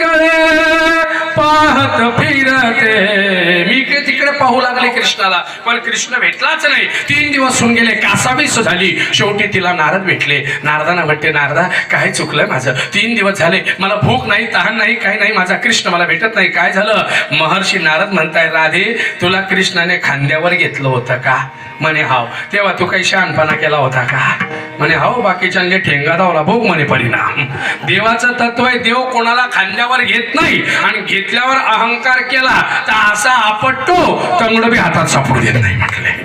सगळीकडे पाहत फिरते. मी इकडे तिकडे पाहू लागले कृष्णाला, पण कृष्ण भेटलाच नाही. 3 दिवस होऊन गेले, कासावीस झाली. शेवटी तिला नारद भेटले. नारदांना म्हणते, नारदा काय चुकलं माझं? 3 दिवस झाले, मला भूक नाही, तहान नाही, काही नाही, माझा कृष्ण मला भेटत नाही, काय झालं? महर्षी नारद म्हणताय, राधे तुला कृष्णाने खांद्यावर घेतलं होतं का? म्हणे हाव. तेव्हा तू काही शहाणपणा केला होता का? म्हणे हाव. बाकीच्यांनी ठेंगा धावला भोग म्हणे परिणाम. देवाचं तत्व आहे, देव कोणाला खांद्यावर घेत नाही, आणि घेतल्यावर अहंकार केला तर असा आपटतो तंगड बी हातात सापडू देत नाही म्हटले.